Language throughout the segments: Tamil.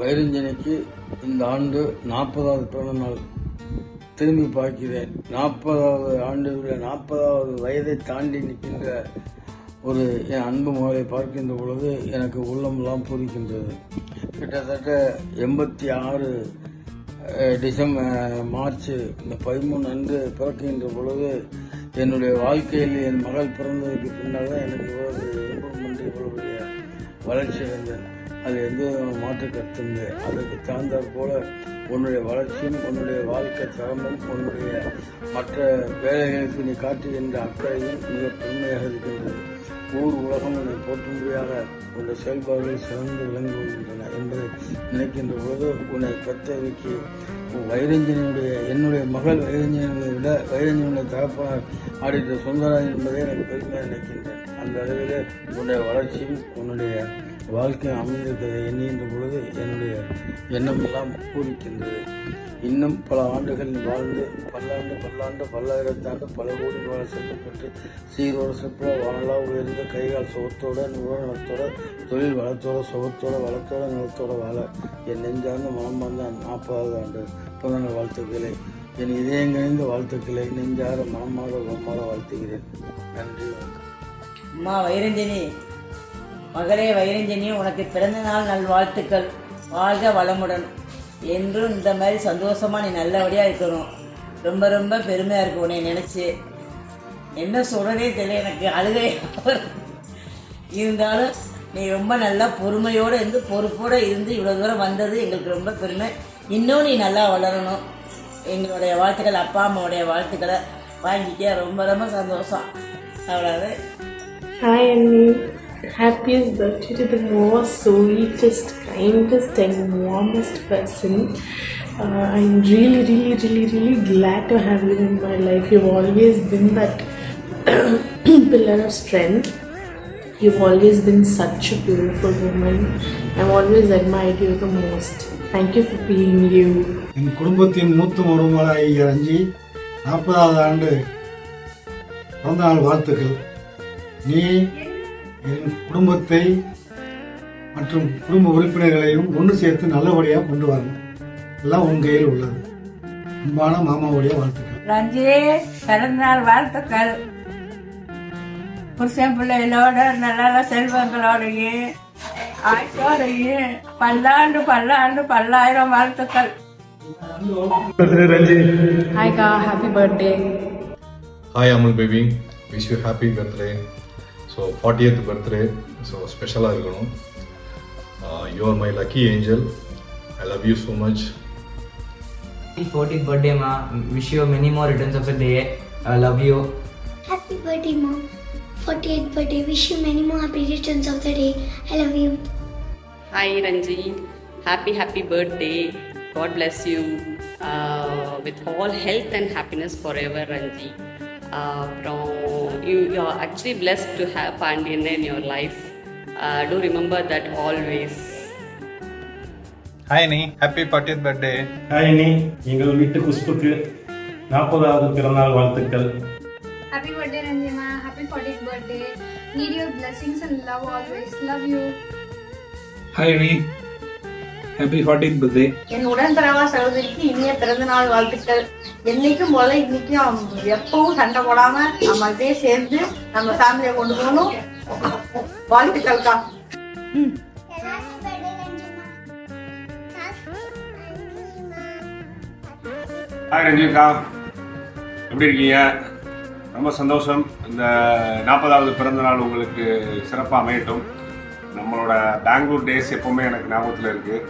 வைரஞ்சனிக்கு இந்த ஆண்டு 40வது பிறந்த நாள். திரும்பி பார்க்கிறேன். 40வது ஆண்டுகளில் 40வது வயதை தாண்டி நிற்கின்ற ஒரு என் அன்பு மகளை பார்க்கின்ற பொழுது எனக்கு உள்ளமெல்லாம் பூரிக்கின்றது. கிட்டத்தட்ட 86 மார்ச் இந்த 13 அன்று பிறக்கின்ற பொழுது என்னுடைய வாழ்க்கையில் என் மகள் பிறந்ததுக்கு பின்னால் தான் எனக்கு இவ்வளவு இம்ப்ரூவ்மெண்ட், இவ்வளவுடைய வளர்ச்சி அடைந்தேன். அது எந்த மாற்று கருத்து. அதுக்கு தகுந்தாற் போல உன்னுடைய வளர்ச்சியும் உன்னுடைய வாழ்க்கை தரமும் உன்னுடைய மற்ற வேலைகளுக்கு நீ காட்டுகின்ற அக்கறையும் மிக பெருமையாக இருக்கின்றது. ஊர் உலகம் உன்னை போற்றும்படியாக உன்னுடைய செயல்பாடுகள் சிறந்து விளங்குகின்றன என்பதை நினைக்கின்ற பொழுது உன்னை பெற்றவைக்கு என்னுடைய மகள் வைரஞ்சனை விட வைரஞ்சனுடைய தகப்பனார் ஆடிட்ட சுந்தரராஜன் என்பதை எனக்கு பெருமையாக நினைக்கின்றேன். அந்த அளவில் உன்னுடைய வளர்ச்சியும் உன்னுடைய வாழ்க்கை அமைந்திருக்கிறதை எண்ணுகின்ற பொழுது என்னுடைய எண்ணம் எல்லாம் பூரிக்கின்றது. இன்னும் பல ஆண்டுகள் வாழ்ந்து பல்லாயிரத்தாண்டு பல கோடி வாழ செல்வம் பெற்று சீரோட சிற்ப வாழலா உயர்ந்து கைகால் சுகத்தோட நிறுவனத்தோட தொழில் வளத்தோட சுகத்தோட வளத்தோட நிலத்தோட வாழ என் நெஞ்சார்ந்த மனமார்ந்த 40வது ஆண்டு பிறந்த வாழ்த்துக்களை, என் இதயங்கணிந்த வாழ்த்துக்களை நெஞ்சார மனமாக வாழ்த்துகிறேன். நன்றி. அம்மா வைரஞ்சனி, மகளே வைரஞ்சனி, உனக்கு பிறந்த நாள் நல்வாழ்த்துக்கள். வாழ்க வளமுடன். என்றும் இந்த மாதிரி சந்தோஷமாக நீ நல்லபடியாக இருக்கணும். ரொம்ப ரொம்ப பெருமையாக இருக்கு உன்னை நினச்சி. என்ன சொல்கிறதே தெரியல, எனக்கு அழுகை இருந்தாலும் நீ ரொம்ப நல்லா பொறுமையோடு இருந்து பொறுப்போடு இருந்து இவ்வளோ தூரம் வந்தது எங்களுக்கு ரொம்ப பெருமை. இன்னும் நீ நல்லா வளரணும். எங்களுடைய வாழ்த்துக்கள், அப்பா அம்மாவுடைய வாழ்த்துக்களை வாங்கிக்க. ரொம்ப ரொம்ப சந்தோஷம். அவ்வளோது. Hi Annie, happiest birthday to the most sweetest, kindest and warmest person. I'm really glad to have you in my life. You've always been that pillar of strength. You've always been such a beautiful woman. I've always admired you the most. Thank you for being you. என் குடும்பத்தின் மூத்த மருமகளாய் ரஞ்சி, 40வது ஆண்டு பிறந்த நாள் வாழ்த்துக்கள். நீ என் குடும்பத்தை மற்றும் குடும்ப உறுப்பினர்களையும் ஒன்று சேர்த்து நல்லபடியாக கொண்டு வரணும். எல்லாம் உன் கையில் உள்ளது. அன்பான மாமாவுடைய வாழ்த்துக்கள். ரஞ்சி, பிறந்தநாள் வாழ்த்துக்கள். புருஷன் பிள்ளைகளோட நல்ல செல்வங்களோடையும் ஆய்ச்சோடையும் பல்லாயிரம் வாழ்த்துக்கள். Hi Ka, happy birthday. Hi Amal baby, wish you happy birthday. So 40th birthday, so special இருக்கணும். You are my lucky angel. I love you so much. Happy 40th birthday ma, wish you many more returns of the day. I love you. Happy birthday mom, 40th birthday, wish you many more happy returns of the day. I love you. Hi Ranji, happy birthday. God bless you with all health and happiness forever Ranji. You are actually blessed to have Pandian in your life. Do remember that always. Hi Annie, happy 40th birthday. Hi Annie, எங்கள் வீட்டு குஷ்புக்கு 40வது பிறந்தநாள் வாழ்த்துக்கள். Happy birthday Ranjima, happy 40th birthday. Need your blessings and love always. Love you. Hi Annie, happy 40th birthday. என் உடன்பிறவா சகோதரிக்கு இனிய பிறந்த நாள் வாழ்த்துக்கள். என்னைக்கும் போல இன்னைக்கும் எப்பவும் சண்டை போடாம நம்ம இதே சேர்ந்து நம்ம ஃபேமிலியை கொண்டு போகணும். வாழ்த்துக்கள்க்கா. ஹாய் ரஞ்சிகா, எப்படி இருக்கீங்க? ரொம்ப சந்தோஷம். இந்த 40வது பிறந்த நாள் உங்களுக்கு சிறப்பாக அமையட்டும். நம்மளோட பெங்களூர் டேஸ் எப்போவுமே எனக்கு ஞாபகத்தில் இருக்குது.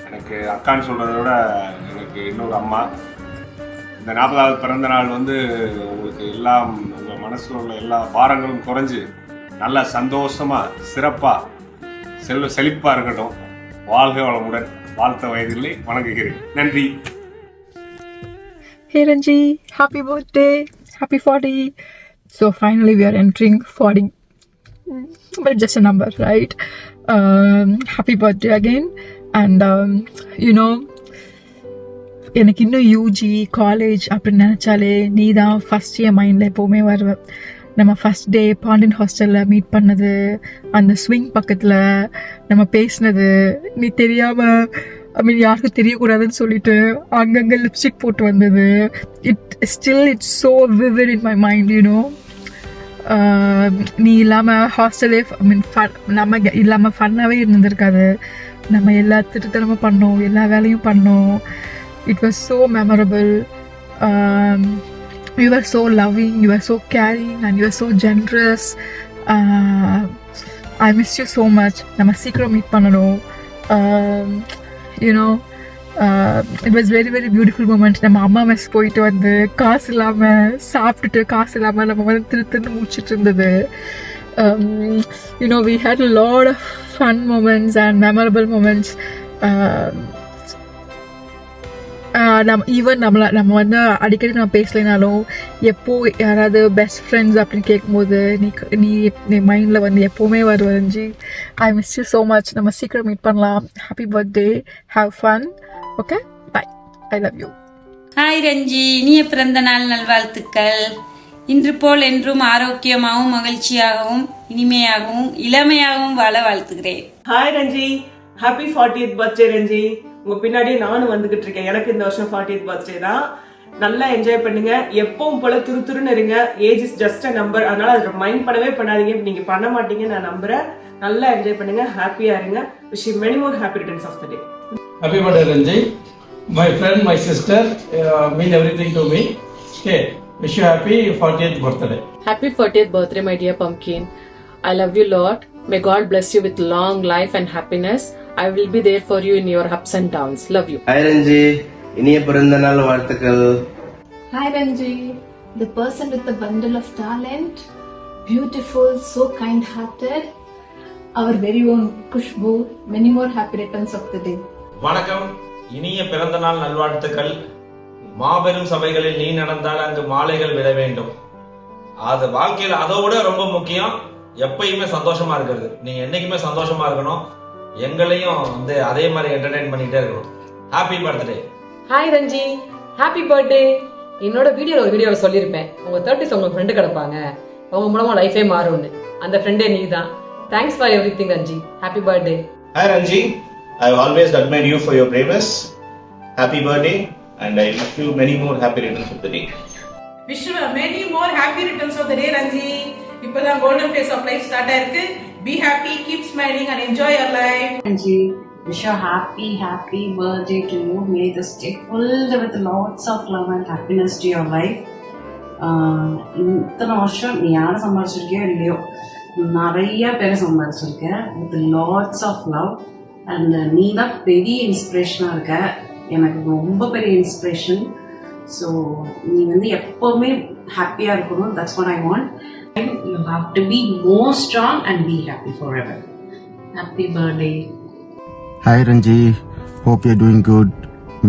எனக்கு அக்கான்னு சொல்கிறத விட எனக்கு இன்னொரு அம்மா. இந்த 40வது பிறந்த நாள் உங்களுக்கு எல்லாம் உங்கள் மனசில் உள்ள எல்லா பாரங்களும் குறைஞ்சி நல்லா சந்தோஷமாக சிறப்பாக செழிப்பாக இருக்கட்டும். வாழ்க வளமுடன். வாழ்த்த வயதில்லை, வணங்குகிறேன். நன்றி. Hey Ranji, happy birthday, happy 40. So finally we are entering 40, but just a number, right? Happy birthday again. And எனக்கு இன்னும் யூஜி காலேஜ் அப்படின்னு நினச்சாலே நீ தான் ஃபஸ்ட் என் மைண்டில் எப்போவுமே வருவேன். நம்ம ஃபஸ்ட் டே பாண்டியன் ஹாஸ்டலில் மீட் பண்ணது, அந்த ஸ்விங் பக்கத்தில் நம்ம பேசினது, நீ தெரியாமல் யாருக்கும் தெரியக்கூடாதுன்னு சொல்லிட்டு அங்கங்கே லிப்ஸ்டிக் போட்டு வந்தது, it's so vivid in my mind you know. நீ இல்லாமல் ஹாஸ்டலே நம்ம இல்லாமல் ஃபன்னாகவே இருந்திருக்காது. நம்ம எல்லா திட்டத்தனமும் பண்ணோம், எல்லா வேலையும் பண்ணோம். It was so memorable. You were so loving, you were so caring, and you were so generous. I miss you so much. நம்ம சீக்கிரம் மீட் பண்ணணும். It was very very beautiful moment. நம்ம அம்மா மெஸ் போயிட்டு வந்து காசு இல்லாமல் சாப்பிட்டுட்டு காசு இல்லாமல் நம்ம வந்து திருத்தன்னு முடிச்சிட்டு இருந்தது. We had a lot of fun moments and memorable moments. நம்ம வந்து அடிக்கடி நம்ம பேசலைனாலும் எப்போ யாராவது பெஸ்ட் ஃப்ரெண்ட்ஸ் அப்படின்னு கேட்கும்போது நீ மைண்டில் வந்து எப்போவுமே வருவஞ்சி. I miss you so much. நம்ம சீக்கிரம் மீட் பண்ணலாம். Happy birthday, have fun. Okay, bye. I love you. Hi Ranji, இனிய பிறந்த நாள் நல்வாழ்த்துக்கள். இன்று போல் என்றும் ஆரோக்கியமாகவும் மகிழ்ச்சியாகவும் இனிமையாகவும் இளமையாகவும் வாழ வாழ்த்துகிறேன். Hi Ranji, happy 40th birthday Ranji. உங்க பின்னாடி நானும் வந்துகிட்டு இருக்கேன். எனக்கு இந்த வருஷம் 40th பர்த்டே தான். நல்லா என்ஜாய் பண்ணுங்க. எப்பவும் போல துருத்துருன்னு இருங்க. Age is just a number. அதனால அதை மைண்ட் பண்ணவே பண்ணாதீங்க. நீங்க பண்ண மாட்டீங்க, நான் நம்புறேன். நல்லா என்ஜாய் பண்ணுங்க, ஹாப்பியா இருங்க. Wish you many more happy returns of the day. Happy birthday Ranji. My friend, my sister mean everything to me. Okay, wish you happy 40th birthday. Happy 40th birthday my dear pumpkin. I love you lot. May God bless you with long life and happiness. I will be there for you in your ups and downs. Love you. Hi Ranji, இனிய பிறந்த நாள் வாழ்த்துக்கள். Hi Ranji, the person with the bundle of talent, beautiful, so kind-hearted, our very own Kushbu. Many more happy returns of the day. வணக்கம், இனிய பிறந்த நாள் நல்வாழ்த்துக்கள். மாபெரும் சபைகளில் நீ நடந்தால் அங்கு மாலைகள் விட வேண்டும். அது வாழ்க்கையில் அதோட ரொம்ப முக்கியம். எப்பயுமே சந்தோஷமா இருக்கிறது. நீங்க என்னைக்குமே சந்தோஷமா இருக்கணும். எங்களையும் வந்து அதே மாதிரி என்டர்டெயின் பண்ணிட்டே இருக்கணும். Happy birthday. Hi Ranji, happy birthday. என்னோட ஒரு வீடியோவில் சொல்லியிருப்பேன், உங்க 30s உங்க ஃப்ரெண்டு கிடப்பாங்க, அவங்க மூலமா லைஃபே மாறும்னு. அந்த ஃப்ரெண்டே நீ தான். Thanks for everything Ranji. Happy birthday. Hi Ranji, I have always admired you for your braveness. Happy birthday and I wish you many more happy returns of the day. Wish you many more happy returns of the day Ranji. இப்போதான் golden phase of life start ஆயிருக்கு. Be happy, keep smiling and enjoy your life. Ranji, wish you happy birthday to you. May this day filled with lots of love and happiness to your life. இத்தனை வருஷம் நீ யாரை சம்பாதிச்சிருக்கியோ இல்லையோ, நிறைய பேரை சம்பாதிச்சிருக்க with lots of love. And நீ தான் பெரிய இன்ஸ்பிரேஷனாக இருக்க. எனக்கு ரொம்ப பெரிய இன்ஸ்பிரேஷன். ஸோ நீ வந்து எப்போவுமே ஹாப்பியாக இருக்கணும். That's what I want. You have to be more strong and be happy forever. Happy birthday. Hi Ranji, hope you're doing good.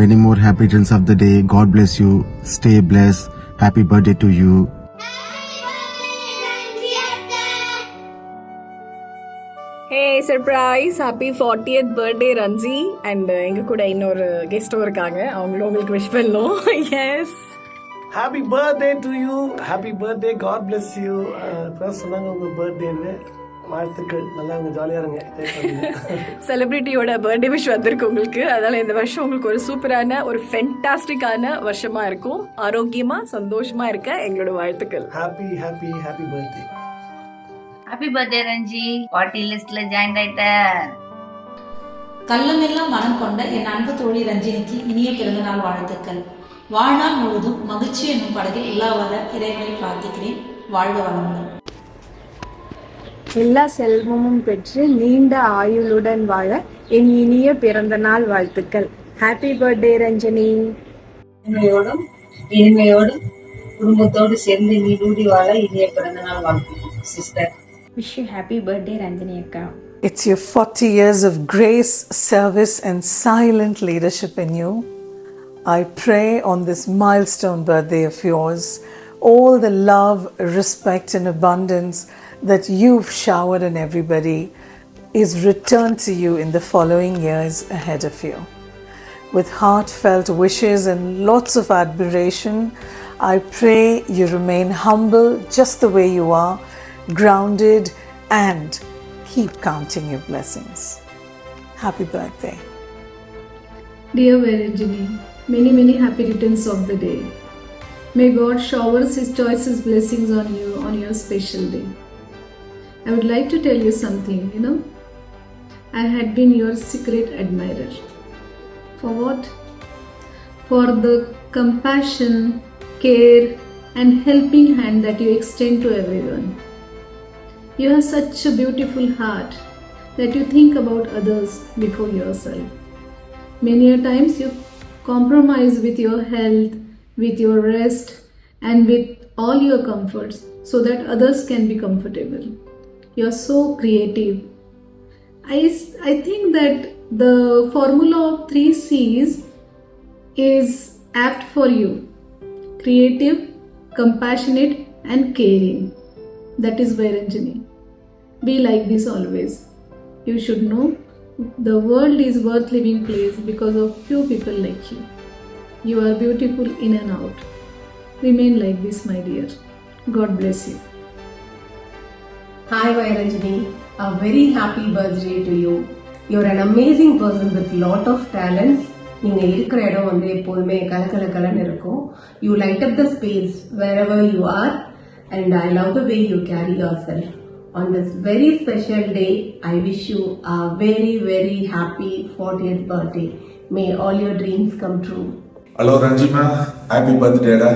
Many more happy returns of the day. God bless you. Stay blessed. Happy birthday to you. Hey surprise, happy 40th birthday Ranji. And எங்க கூட இன்னொரு கெஸ்டும் இருக்காங்க, உங்களுக்கு விஷ் பண்ணோம். Yes. Happy birthday to you. Happy birthday. God bless you. First சொன்னாங்க உங்க பர்த்டேன்னு. வாழ்த்துக்கள். நல்லா ஜாலியா இருங்க. செலிபிரிட்டியோட பர்த்டே விஷ் வந்திருக்கு உங்களுக்கு. அதனால இந்த வருஷம் உங்களுக்கு ஒரு சூப்பரான ஒரு ஃபென்டாஸ்டிக்கான வருஷமா இருக்கும். ஆரோக்கியமா சந்தோஷமா இருக்க எங்களோட வாழ்த்துக்கள். Happy birthday. Happy birthday Ranji. 40 லிஸ்ட்ல ஜாயின் ஆயிட்ட. கள்ளமெல்லாம் மனம் கொண்ட என் அன்பு தோழி ரஞ்சினிக்கு இனிய பிறந்தநாள் வாழ்த்துக்கள். வாழ்நாள் முழுதும் மகிழ்ச்சி என்னும் படகில் இல்லாத இறைவனை பிரார்த்திக்கிறேன். வாழ்க வளமுடன். எல்லா செல்வமும் பெற்று நீண்ட ஆயுளுடன் வாழ என் இனிய பிறந்த நாள் வாழ்த்துக்கள். Happy birthday Ranjani. இனிமையோடும் குடும்பத்தோடு சேர்ந்து நீடூடி வாழ இனிய பிறந்த நாள் வாழ்த்துக்கள் sister. Wish you happy birthday Ranjani akka. It's your 40 years of grace, service and silent leadership in you. I pray on this milestone birthday of yours, all the love, respect and abundance that you've showered on everybody is returned to you in the following years ahead of you. With heartfelt wishes and lots of admiration, I pray you remain humble just the way you are, grounded, and keep counting your blessings. Happy birthday. Dear Varanjani, many happy returns of the day. May God showers His choicest blessings on you on your special day. I would like to tell you something, I had been your secret admirer. For what? For the compassion, care, and helping hand that you extend to everyone. You have such a beautiful heart that you think about others before yourself. Many a times you compromise with your health, with your rest, and with all your comforts so that others can be comfortable. You are so creative. I think that the formula of 3 C's is apt for you. Creative, compassionate, and caring. That is Varanjani. Be like this always. You should know the world is worth living place because of few people like you. You are beautiful in and out. Remain like this, my dear. God bless you. Hi Varanjani, a very happy birthday to you. You're an amazing person with lot of talents. நீங்கள் இருக்கிற இடம் வந்து எப்போதுமே கலகலன்னு இருக்கும். You light up the space wherever you are, and I love the way you carry yourself. On this very special day, I wish you a very happy 40th birthday. May all your dreams come true. Hello Ranjima, happy பர்த்டேடா.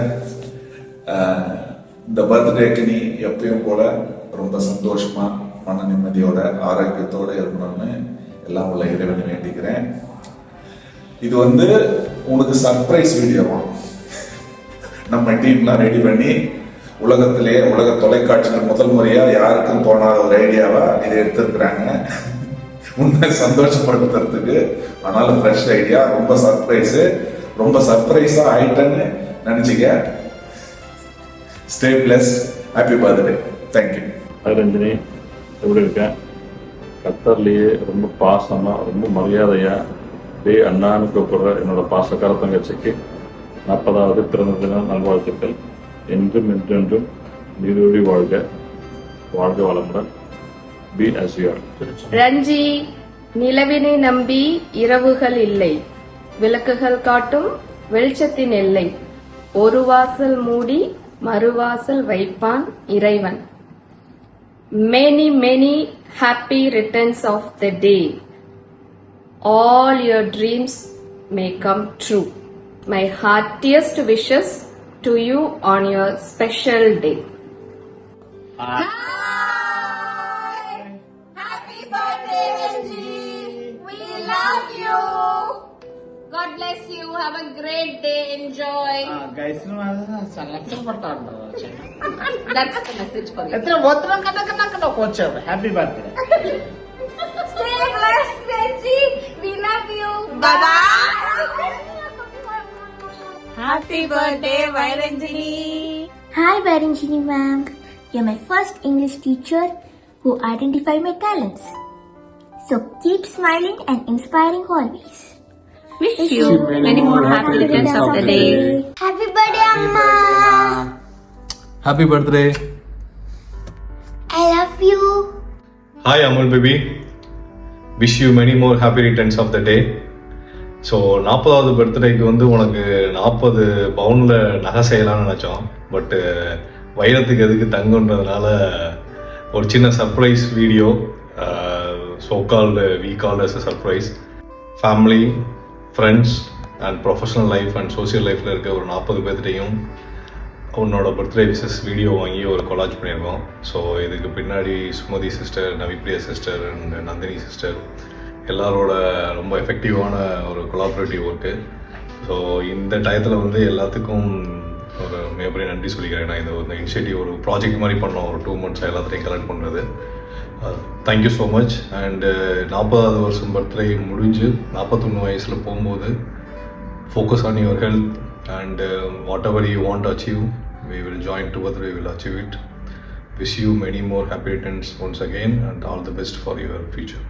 இந்த பர்த்டேக்கு நீ எப்பயும் போல ரொம்ப சந்தோஷமா மன நிம்மதியோட ஆரோக்கியத்தோட இருக்கணும்னு எல்லாம் உள்ள இறைவனை வேண்டிக்கிறேன். இது வந்து உனக்கு சர்ப்ரைஸ் வீடியோவா நம்ம டீம்லாம் ரெடி பண்ணி உலக தொலைக்காட்சியில் முதல் முறையா யாருக்கும் தோணாத ஒரு ஐடியாவா இதை எடுத்திருக்கிறாங்க. உன்னை சந்தோஷப்படுத்துறதுக்கு. அதனால ஃப்ரெஷ் ஐடியா, ரொம்ப சர்ப்ரைஸா ஆயிட்டேன்னு நினைச்சுக்க. Stay plus. Happy birthday. Thank you. Ranjini, எப்படி இருக்கேன்? கத்தர்லேயே ரொம்ப பாசமா ரொம்ப மரியாதையா அண்ணான்னு கூப்பிடுற என்னோட பாசக்கார தங்கச்சிக்கு 40வது பிறந்த தின நல்வாழ்த்துக்கள். என்றும் நீரோடி வாழ்க வளமுடன். Be as you are. Ranji, நிலவினை நம்பி இரவுகள் இல்லை, விளக்குகள் காட்டும் வெளிச்சத்தின் எல்லை, ஒரு வாசல் மூடி மறுவாசல் வைப்பான் இறைவன். Many happy returns of the day. All your dreams may come true. My heartiest wishes to you on your special day. Hi! Happy birthday, Renji! We love you! God bless you. Have a great day. Enjoy. Guys, That's the message for you. Happy birthday. Stay blessed, Renji. We love you. Bye-bye. Happy birthday, Varanjani. Hi, Varanjani ma'am. You're my first English teacher who identified my talents. So keep smiling and inspiring always. Wish you many more happy returns of the day. Happy birthday, Amma. Happy birthday. I love you. Hi Amul baby. Wish you many more happy returns of the day. So 40வது பர்த்டேக்கு வந்து உனக்கு 40 பவுனில் நகை செய்யலாம்னு நினச்சோம். பட்டு வைரத்துக்கு எதுக்கு தங்குன்றதுனால ஒரு சின்ன surprise video. we call as a surprise. Family, friends and professional life and social லைஃப்பில் இருக்க ஒரு 40 பேர்கிட்டையும் உன்னோட பர்த்டே விஷஸ் வீடியோ வாங்கி ஒரு கொலாஜ் பண்ணியிருக்கோம். ஸோ இதுக்கு பின்னாடி Sumathi sister, Navipriya sister and Nandhini sister எல்லாரோட ரொம்ப எஃபெக்டிவான ஒரு கொலாபரேட்டிவ் ஒர்க்கு. ஸோ இந்த டயத்தில் வந்து எல்லாத்துக்கும் ஒரு மிகப்பெரிய நன்றி சொல்லிக்கிறேன். நான் இந்த இனிஷியேட்டிவ் ஒரு ப்ராஜெக்ட் மாதிரி பண்ணோம். ஒரு 2 months எல்லாத்தையும் கலெக்ட் பண்ணுறது. Thank you so much. அண்டு 40வது வருஷம் பர்த்டே முடிஞ்சு 41 வயசில் போகும்போது focus on your health and what ever you want to achieve, we will join together, we will achieve it. Wish you many more happy returns once again and all the best for your future.